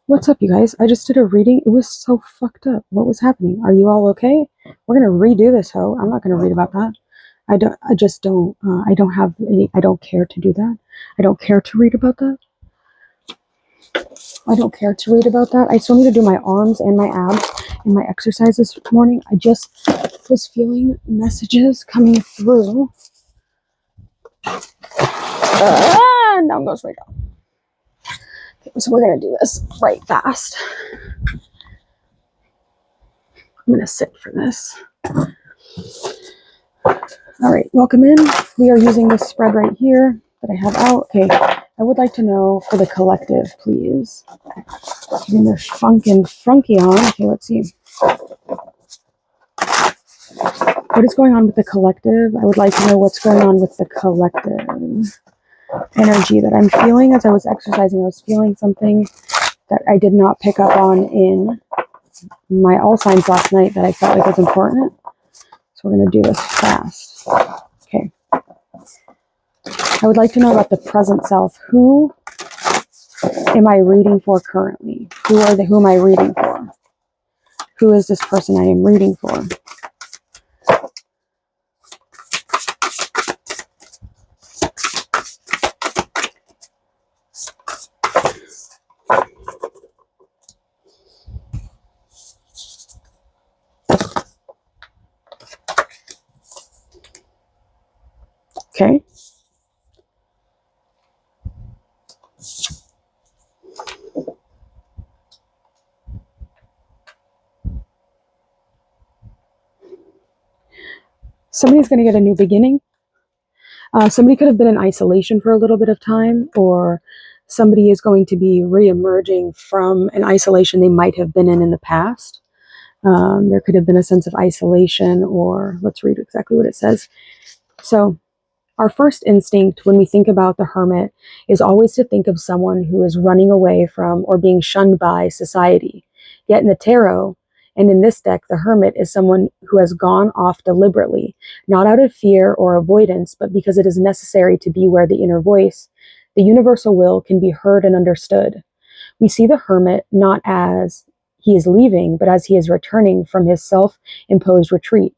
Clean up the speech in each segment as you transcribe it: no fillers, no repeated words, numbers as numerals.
What's up, you guys? I just did a reading. It was so fucked up. What was happening? Are you all okay? We're gonna redo this, hoe. I'm not gonna read about that. I just don't. I don't have any. I don't care to do that. I don't care to read about that. I don't care to read about that. I still need to do my arms and my abs and my exercise this morning. I just was feeling messages coming through. And down goes right down. Okay, so we're gonna do this right fast. I'm gonna sit for this. All right, welcome in. We are using this spread right here that I have out. Okay, I would like to know for the collective, please. Getting their funk and frunky on. Okay, let's see. What is going on with the collective? I would like to know what's going on with the collective energy that I'm feeling as I was exercising. I was feeling something that I did not pick up on in my all signs last night that I felt like was important. So we're going to do this fast. Okay. I would like to know about the present self. Who am I reading for currently? Who am I reading for? Who is this person I am reading for? Okay. Somebody's going to get a new beginning. Somebody could have been in isolation for a little bit of time, or somebody is going to be re-emerging from an isolation they might have been in the past. There could have been a sense of isolation, or let's read exactly what it says. So, our first instinct when we think about the hermit is always to think of someone who is running away from or being shunned by society. Yet in the tarot, and in this deck, the hermit is someone who has gone off deliberately, not out of fear or avoidance, but because it is necessary to be where the inner voice, the universal will, can be heard and understood. We see the hermit not as he is leaving, but as he is returning from his self-imposed retreat.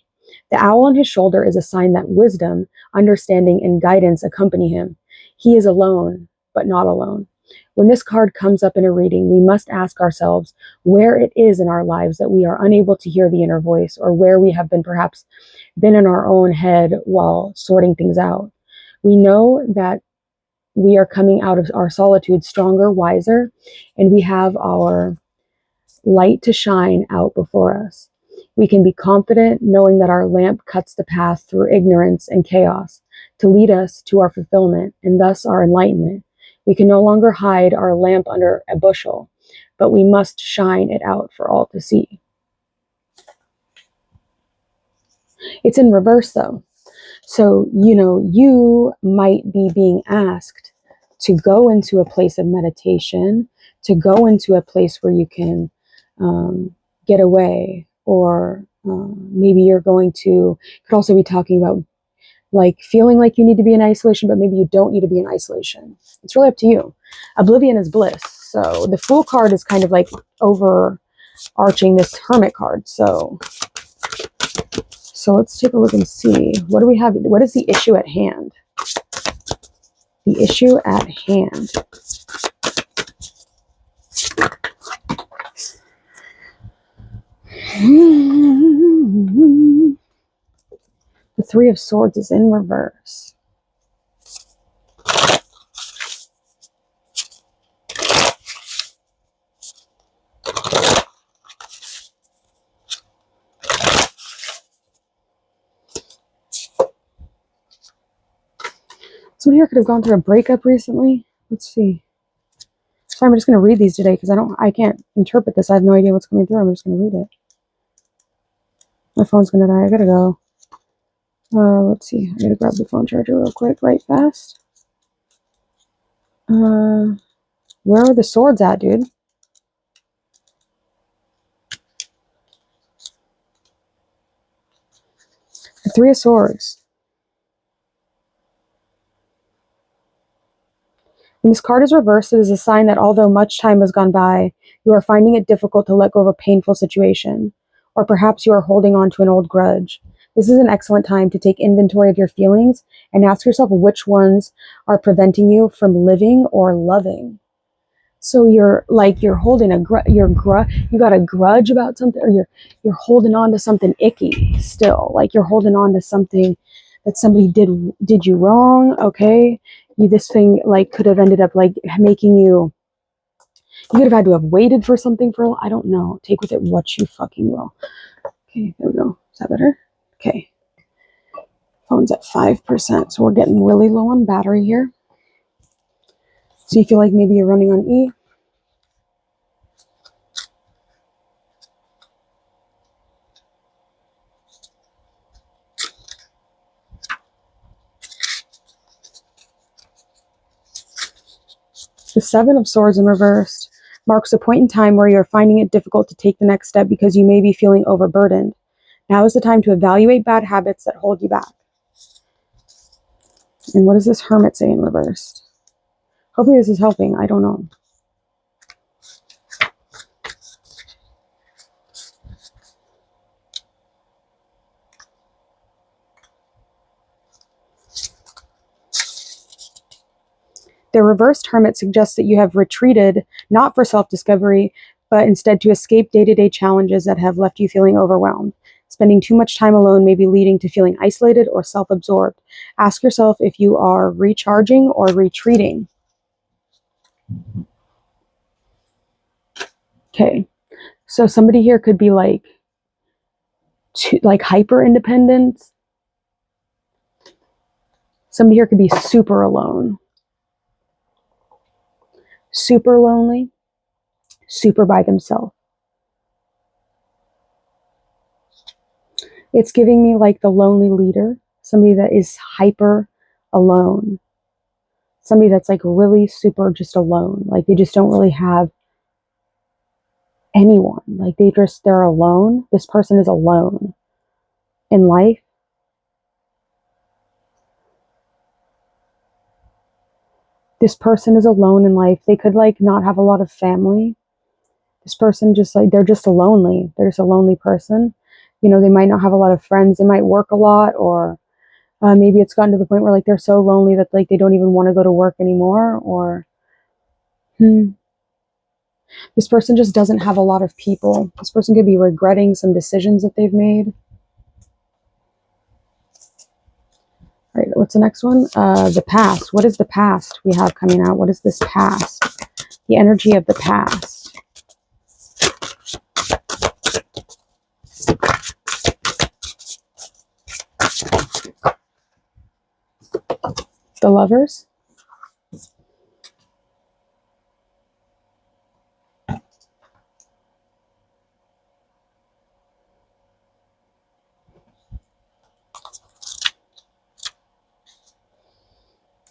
The owl on his shoulder is a sign that wisdom, understanding, and guidance accompany him. He is alone, but not alone. When this card comes up in a reading, we must ask ourselves where it is in our lives that we are unable to hear the inner voice, or where we have perhaps been in our own head while sorting things out. We know that we are coming out of our solitude stronger, wiser, and we have our light to shine out before us. We can be confident knowing that our lamp cuts the path through ignorance and chaos to lead us to our fulfillment and thus our enlightenment. We can no longer hide our lamp under a bushel, but we must shine it out for all to see. It's in reverse though. So, you might be being asked to go into a place of meditation, to go into a place where you can get away, or maybe you're going to, could also be talking about like feeling like you need to be in isolation, but maybe you don't need to be in isolation. It's really up to you. Oblivion is bliss. So the Fool card is kind of like overarching this Hermit card. So let's take a look and see. What do we have? What is the issue at hand? The issue at hand. The Three of Swords is in reverse. Someone here could have gone through a breakup recently. Let's see. So I'm just going to read these today because I can't interpret this. I have no idea what's coming through. I'm just going to read it. My phone's going to die. I gotta go. Let's see. I gotta grab the phone charger real quick, right fast. Where are the swords at, dude? The Three of Swords. When this card is reversed, it is a sign that although much time has gone by, you are finding it difficult to let go of a painful situation, or perhaps you are holding on to an old grudge. This is an excellent time to take inventory of your feelings and ask yourself which ones are preventing you from living or loving. So you're holding you got a grudge about something, or you're holding on to something icky still. Like you're holding on to something that somebody did you wrong. Okay, this thing like could have ended up like making you. You could have had to have waited for something for. I don't know. Take with it what you fucking will. Okay, there we go. Is that better? Okay. Phone's at 5%, so we're getting really low on battery here. So you feel like maybe you're running on E. The Seven of Swords in reversed marks a point in time where you're finding it difficult to take the next step because you may be feeling overburdened. Now is the time to evaluate bad habits that hold you back. And what does this Hermit say in reversed? Hopefully this is helping. I don't know. The reversed Hermit suggests that you have retreated not for self-discovery, but instead to escape day-to-day challenges that have left you feeling overwhelmed. Spending too much time alone may be leading to feeling isolated or self-absorbed. Ask yourself if you are recharging or retreating. Okay, so somebody here could be like hyper independent. Somebody here could be super alone, super lonely, super by themselves. It's giving me like the lonely leader, somebody that is hyper alone, somebody that's like really super just alone. Like they just don't really have anyone. Like they're alone. This person is alone in life. This person is alone in life. They could like not have a lot of family. This person just like, they're just a lonely person. You know, they might not have a lot of friends. They might work a lot, or maybe it's gotten to the point where like they're so lonely that like they don't even want to go to work anymore, or this person just doesn't have a lot of people. This person could be regretting some decisions that they've made. All right, what's the next one? The past. What is the past we have coming out? What is this past? The energy of the past. The Lovers.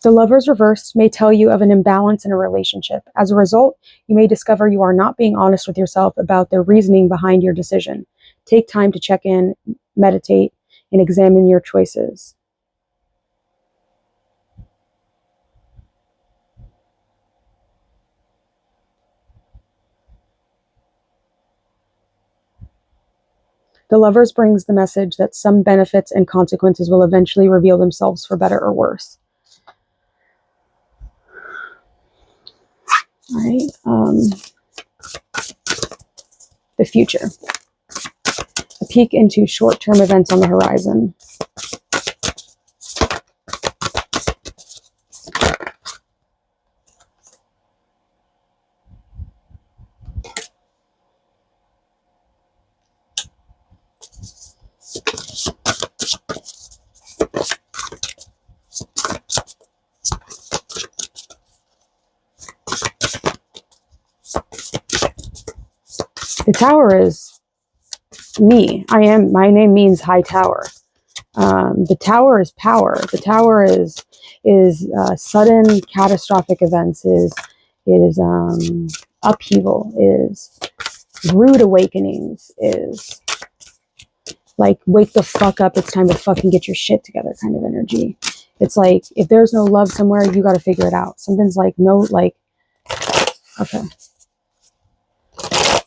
The Lovers reversed may tell you of an imbalance in a relationship. As a result, you may discover you are not being honest with yourself about the reasoning behind your decision. Take time to check in, meditate, and examine your choices. The Lovers brings the message that some benefits and consequences will eventually reveal themselves for better or worse. All right. The future. A peek into short-term events on the horizon. The Tower is me. My name means high tower. The Tower is power. The Tower is sudden catastrophic events, is upheaval, is rude awakenings, is like wake the fuck up, it's time to fucking get your shit together kind of energy. It's like, if there's no love somewhere, you got to figure it out. Something's like, no, like, okay.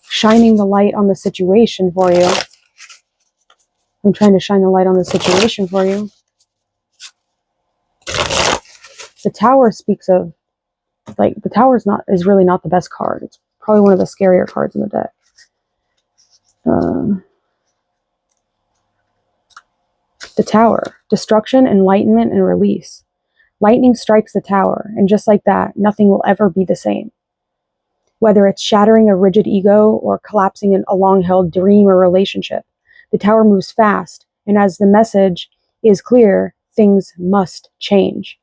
Shining the light on the situation for you. I'm trying to shine the light on the situation for you. The Tower speaks of, like, the Tower is really not the best card. It's probably one of the scarier cards in the deck. The Tower. Destruction, enlightenment, and release. Lightning strikes the Tower, and just like that, nothing will ever be the same. Whether it's shattering a rigid ego or collapsing a long-held dream or relationship, the Tower moves fast, and as the message is clear, things must change.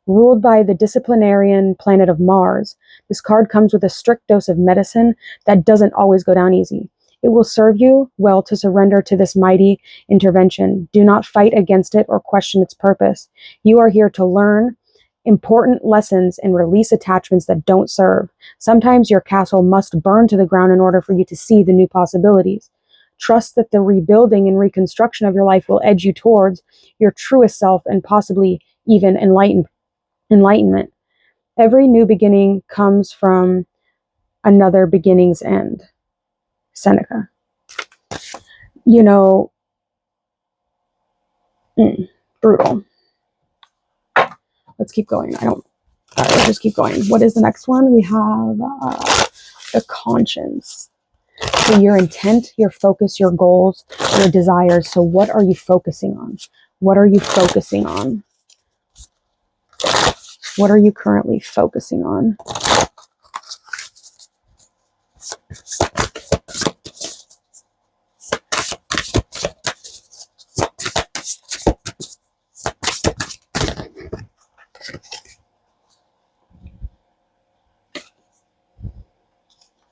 Ruled by the disciplinarian planet of Mars, this card comes with a strict dose of medicine that doesn't always go down easy. It will serve you well to surrender to this mighty intervention. Do not fight against it or question its purpose. You are here to learn important lessons and release attachments that don't serve. Sometimes your castle must burn to the ground in order for you to see the new possibilities. Trust that the rebuilding and reconstruction of your life will edge you towards your truest self and possibly even enlightenment. Every new beginning comes from another beginning's end. Seneca. You know, brutal. Let's keep going. Let's just keep going. What is the next one? We have the conscience. So your intent, your focus, your goals, your desires. So what are you focusing on? What are you focusing on? What are you currently focusing on?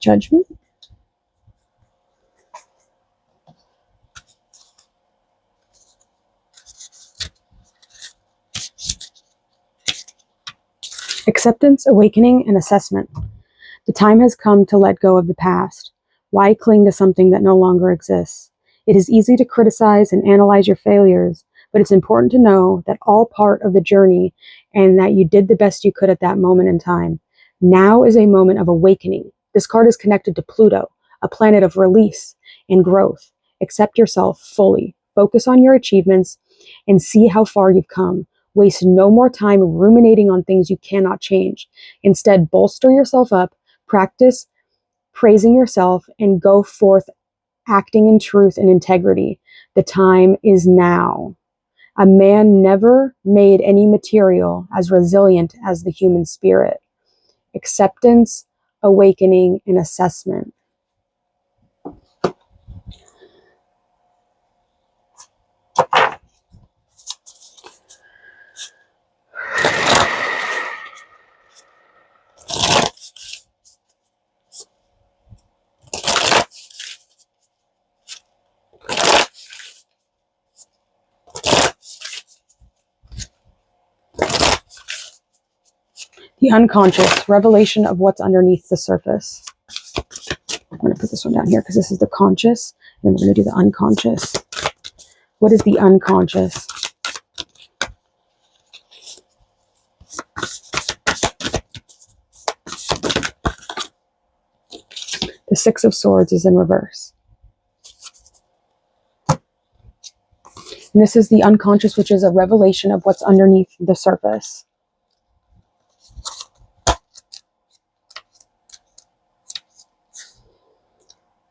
Judgment. Acceptance, awakening, and assessment. The time has come to let go of the past. Why cling to something that no longer exists? It is easy to criticize and analyze your failures, but it's important to know that all part of the journey and that you did the best you could at that moment in time. Now is a moment of awakening. This card is connected to Pluto, a planet of release and growth. Accept yourself fully. Focus on your achievements and see how far you've come. Waste no more time ruminating on things you cannot change. Instead, bolster yourself up, practice praising yourself, and go forth acting in truth and integrity. The time is now. A man never made any material as resilient as the human spirit. Acceptance, awakening, and assessment. The unconscious, revelation of what's underneath the surface. I'm going to put this one down here because this is the conscious, and we're going to do the unconscious. What is the unconscious? The Six of Swords is in reverse. And this is the unconscious, which is a revelation of what's underneath the surface.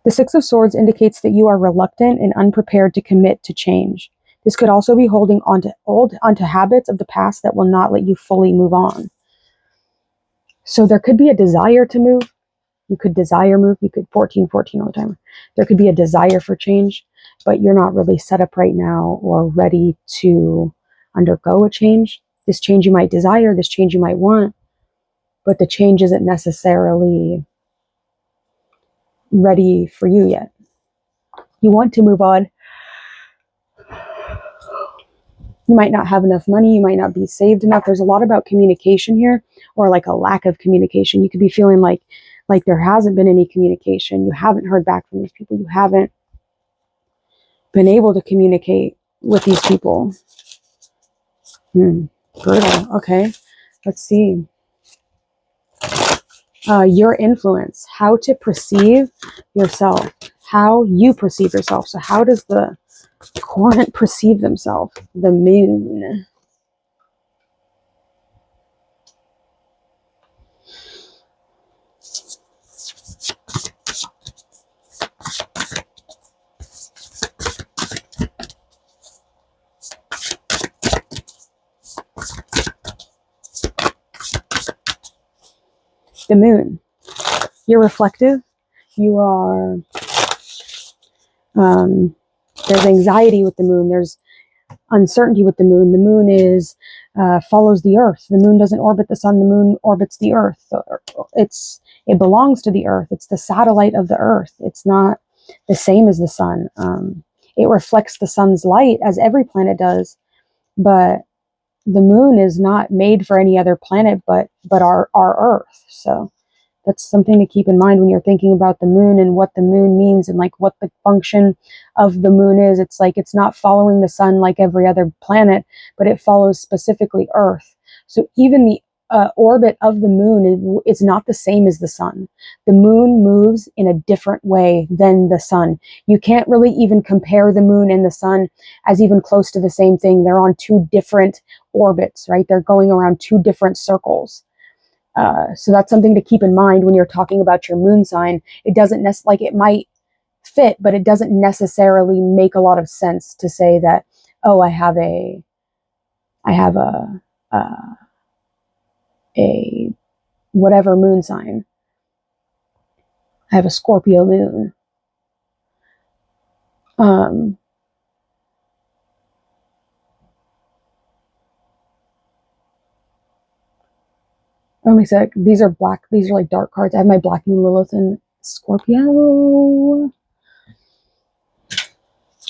The Six of Swords indicates that you are reluctant and unprepared to commit to change. This could also be holding onto habits of the past that will not let you fully move on. So there could be a desire to move. You could desire move. You could 14 all the time. There could be a desire for change, but you're not really set up right now or ready to undergo a change. This change you might desire, this change you might want, but the change isn't necessarily ready for you yet. You want to move on. You might not have enough money. You might not be saved enough. There's a lot about communication here, or like a lack of communication. You could be feeling like there hasn't been any communication. You haven't heard back from these people. You haven't been able to communicate with these people. Brutal. Okay. Let's see. Your influence. How to perceive yourself. How you perceive yourself. So how does the Querent perceive themselves? The moon. The moon. You're reflective. You are, there's anxiety with the moon. There's uncertainty with the moon. The moon is, follows the earth. The moon doesn't orbit the sun. The moon orbits the earth. It belongs to the earth. It's the satellite of the earth. It's not the same as the sun. It reflects the sun's light as every planet does, but the moon is not made for any other planet but our earth. So that's something to keep in mind when you're thinking about the moon and what the moon means and like what the function of the moon is. It's like it's not following the sun like every other planet, but it follows specifically earth. So even the orbit of the moon is not the same as the sun. The moon moves in a different way than the sun. You can't really even compare the moon and the sun as even close to the same thing. They're on two different orbits, right? They're going around two different circles. So that's something to keep in mind when you're talking about your moon sign. It doesn't like it might fit, but it doesn't necessarily make a lot of sense to say that, oh, I have a whatever moon sign. I have a Scorpio moon. Let me say, these are like dark cards. I have my Black Moon Lilith in Scorpio.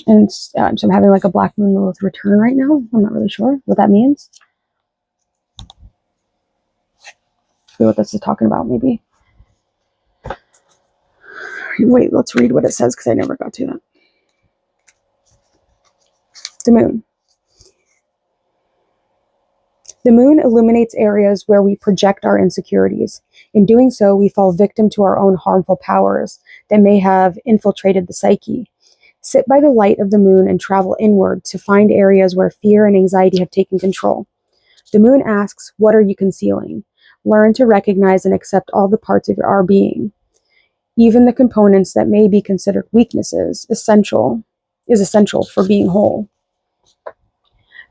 And so I'm having like a Black Moon Lilith return right now. I'm not really sure what that means. See what this is talking about, maybe. Wait, let's read what it says because I never got to that. The moon. The moon illuminates areas where we project our insecurities. In doing so, we fall victim to our own harmful powers that may have infiltrated the psyche. Sit by the light of the moon and travel inward to find areas where fear and anxiety have taken control. The moon asks, what are you concealing? Learn to recognize and accept all the parts of our being. Even the components that may be considered weaknesses is essential for being whole.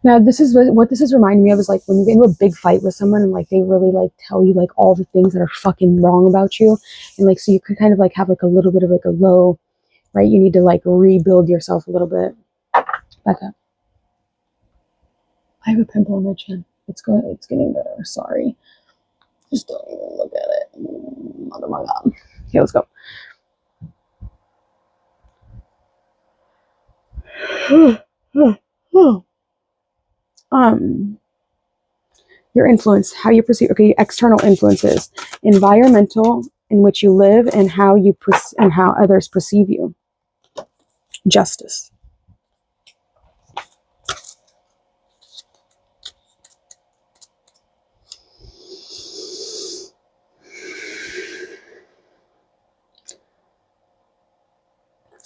Now, this is what this is reminding me of is like when you get into a big fight with someone and like they really like tell you like all the things that are fucking wrong about you. And like, so you can kind of like have like a little bit of like a low, right? You need to like rebuild yourself a little bit. Back up. I have a pimple on my chin. It's getting better. Sorry. Just don't even look at it. Oh my God. Okay, let's go. Your influence, how you perceive. Okay, external influences, environmental in which you live, and how others perceive you. Justice.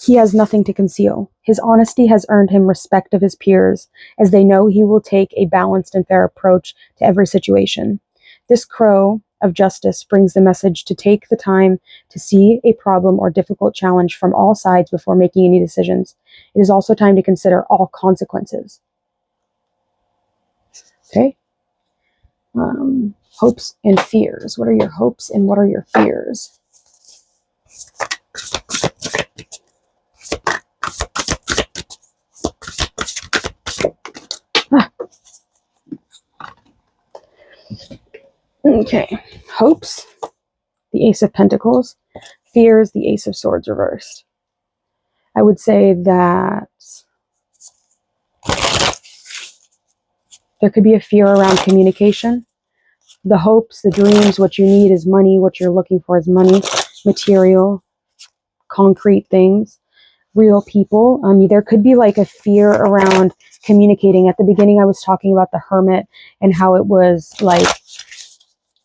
He has nothing to conceal. His honesty has earned him respect of his peers, as they know he will take a balanced and fair approach to every situation. This crow of justice brings the message to take the time to see a problem or difficult challenge from all sides before making any decisions. It is also time to consider all consequences. Okay? Hopes and fears. What are your hopes and what are your fears? Okay, hopes, the Ace of Pentacles, fears, the Ace of Swords reversed. I would say that there could be a fear around communication. The hopes, the dreams, what you need is money, what you're looking for is money, material, concrete things. real people. There could be like a fear around communicating. At the beginning, I was talking about the hermit and how it was like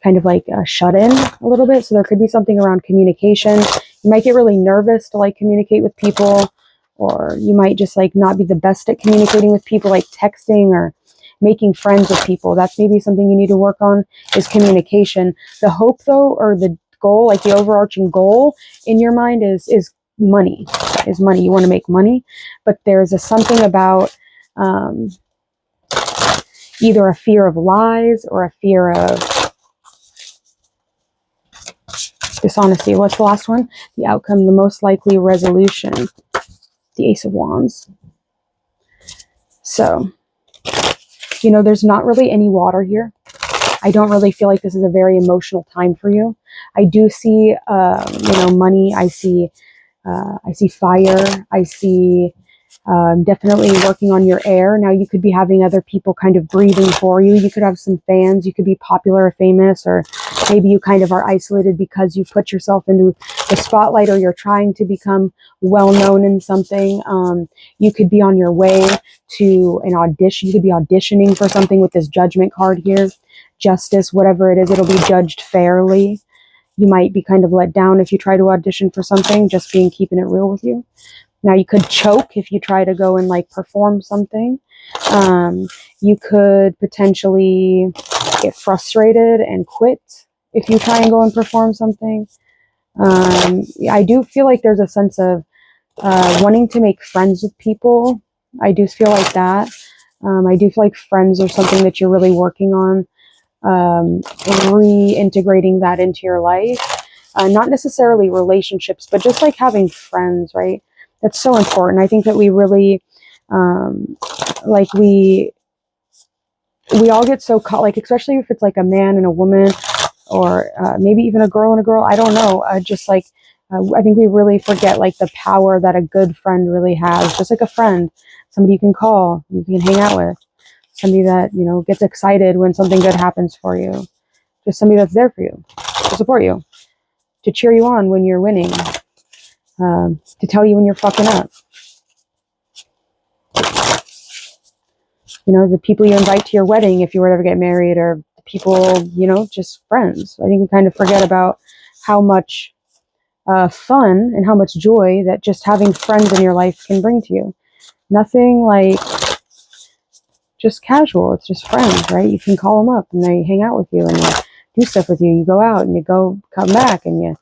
kind of like shut in a little bit. So there could be something around communication. You might get really nervous to like communicate with people, or you might just like not be the best at communicating with people, like texting or making friends with people. That's maybe something you need to work on, is communication. The hope though, or the goal, like the overarching goal in your mind is money. Is money. You want to make money, but there's a something about either a fear of lies or a fear of dishonesty. What's the last one? The outcome, the most likely resolution. The Ace of Wands. So, there's not really any water here. I don't really feel like this is a very emotional time for you. I do see, money. I see fire. I see definitely working on your air. Now you could be having other people kind of breathing for you. You could have some fans. You could be popular or famous, or maybe you kind of are isolated because you put yourself into the spotlight, or you're trying to become well known in something. You could be on your way to an audition. You could be auditioning for something with this Judgment card here. Justice, whatever it is, it'll be judged fairly. You might be kind of let down if you try to audition for something, just being keeping it real with you. Now you could choke if you try to go and like perform something. You could potentially get frustrated and quit if you try and go and perform something. I do feel like there's a sense of wanting to make friends with people. I do feel like that. I do feel like friends are something that you're really working on, reintegrating that into your life. Not necessarily relationships, but just like having friends, right? That's so important. I think that we really, we all get so caught, like, especially if it's like a man and a woman, or maybe even a girl and a girl. I don't know. I think we really forget like the power that a good friend really has. Just like a friend, somebody you can call, you can hang out with, somebody that, gets excited when something good happens for you. Just somebody that's there for you, to support you, to cheer you on when you're winning, to tell you when you're fucking up. The people you invite to your wedding, if you were to ever get married, or people, just friends. I think we kind of forget about how much fun and how much joy that just having friends in your life can bring to you. Nothing like just casual. It's just friends, right? You can call them up and they hang out with you and they do stuff with you. You go out and you come back and you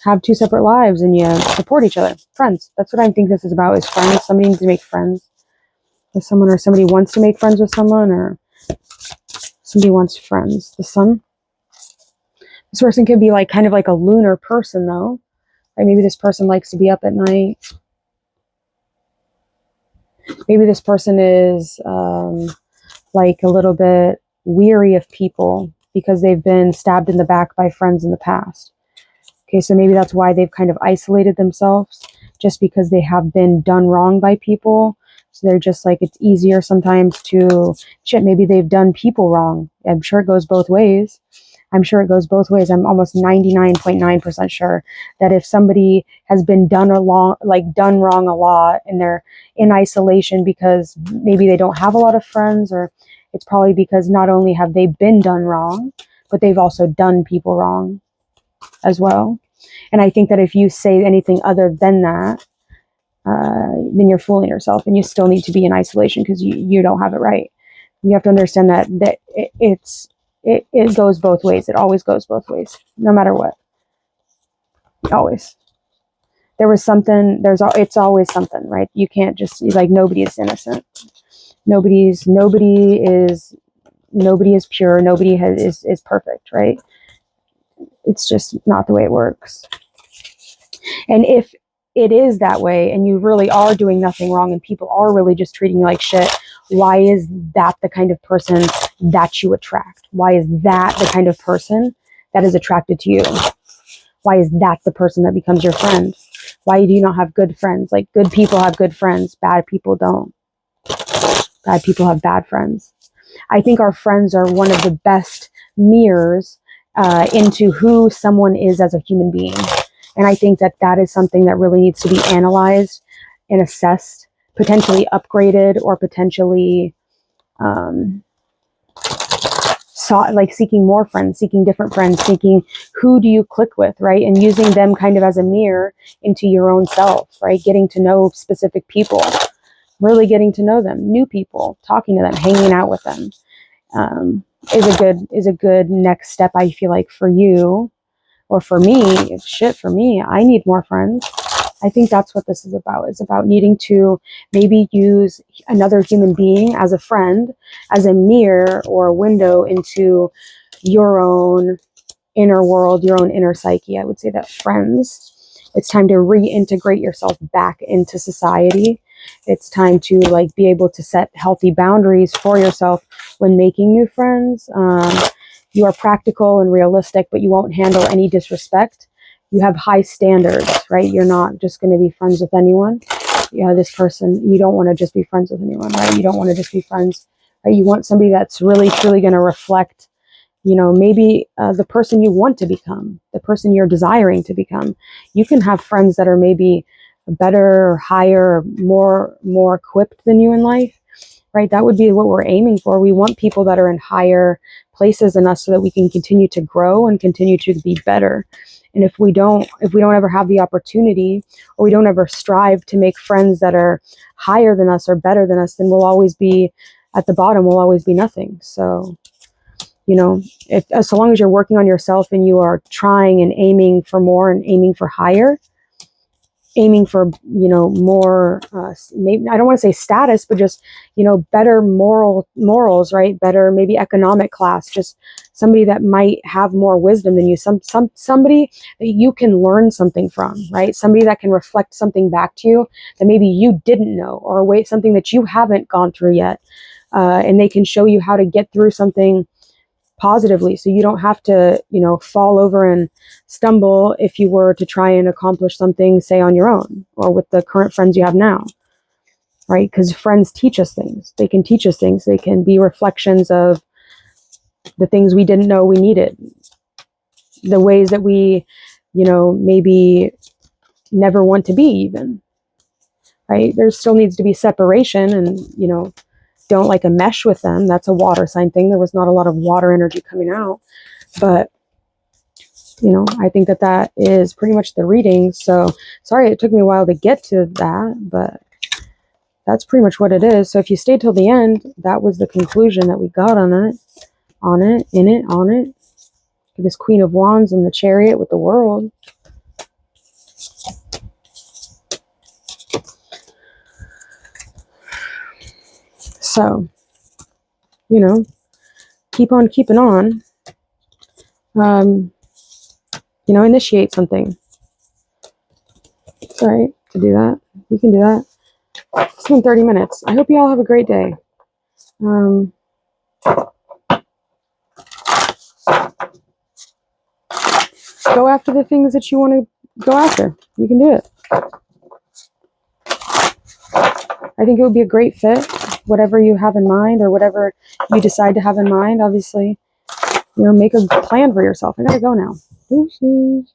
have two separate lives and you support each other. Friends. That's what I think this is about, is friends. Somebody needs to make friends with someone, or somebody wants to make friends with someone, or somebody wants friends. The Sun. This person could be like kind of like a lunar person though. Like maybe this person likes to be up at night. Maybe this person is like a little bit weary of people because they've been stabbed in the back by friends in the past. Okay, so maybe that's why they've kind of isolated themselves, just because they have been done wrong by people. So they're just like, it's easier sometimes to, maybe they've done people wrong. I'm sure it goes both ways. I'm almost 99.9% sure that if somebody has been done wrong a lot, and they're in isolation because maybe they don't have a lot of friends, or it's probably because not only have they been done wrong, but they've also done people wrong as well. And I think that if you say anything other than that, then you're fooling yourself, and you still need to be in isolation because you don't have it right. You have to understand that it goes both ways. It always goes both ways, no matter what. Always. It's always something, right? You can't just, like, nobody is innocent. Nobody is pure. Nobody is perfect, right? It's just not the way it works. And if it is that way, and you really are doing nothing wrong, and people are really just treating you like shit, why is that the kind of person that you attract? Why is that the kind of person that is attracted to you? Why is that the person that becomes your friend? Why do you not have good friends? Like, good people have good friends. Bad people don't. Bad people have bad friends. I think our friends are one of the best mirrors into who someone is as a human being. And I think that is something that really needs to be analyzed and assessed, potentially upgraded, or potentially seeking more friends, seeking different friends, thinking who do you click with, right? And using them kind of as a mirror into your own self, right? Getting to know specific people, really getting to know them, new people, talking to them, hanging out with them, is a good next step, I feel like, for you or for me. For me, I need more friends. I think that's what this is about. It's about needing to maybe use another human being as a friend, as a mirror or a window into your own inner world, your own inner psyche. I would say that friends, it's time to reintegrate yourself back into society. It's time to be able to set healthy boundaries for yourself when making new friends. You are practical and realistic, but you won't handle any disrespect. You have high standards, right? You're not just going to be friends with anyone. This person, you don't want to just be friends with anyone, right? You don't want to just be friends, right? You want somebody that's really, truly going to reflect, maybe the person you want to become, the person you're desiring to become. You can have friends that are maybe better or higher, or more equipped than you in life, right? That would be what we're aiming for. We want people that are in higher places than us so that we can continue to grow and continue to be better. And if we don't ever have the opportunity, or we don't ever strive to make friends that are higher than us or better than us, then we'll always be at the bottom. We'll always be nothing. So, so long as you're working on yourself and you are trying and aiming for more and aiming for higher, aiming for, more, maybe, I don't want to say status, but just, better morals, right? Better, maybe economic class, just somebody that might have more wisdom than you, somebody that you can learn something from, right? Somebody that can reflect something back to you that maybe you didn't know, or something that you haven't gone through yet. And they can show you how to get through something positively, so you don't have to fall over and stumble if you were to try and accomplish something, say, on your own or with the current friends you have now, right? Because friends teach us things. They can teach us things. They can be reflections of the things we didn't know we needed, the ways that we maybe never want to be, even, right? There still needs to be separation, and don't like a mesh with them. That's a water sign thing. There was not a lot of water energy coming out, but I think that is pretty much the reading. So sorry it took me a while to get to that, but that's pretty much what it is. So if you stayed till the end, that was the conclusion that we got on it. This Queen of Wands in the Chariot with the World. So, keep on keeping on. Initiate something. It's all right to do that. You can do that. It's been 30 minutes. I hope you all have a great day. Go after the things that you want to go after. You can do it. I think it would be a great fit, whatever you have in mind or whatever you decide to have in mind. Obviously, make a plan for yourself. I gotta go now. Deuces.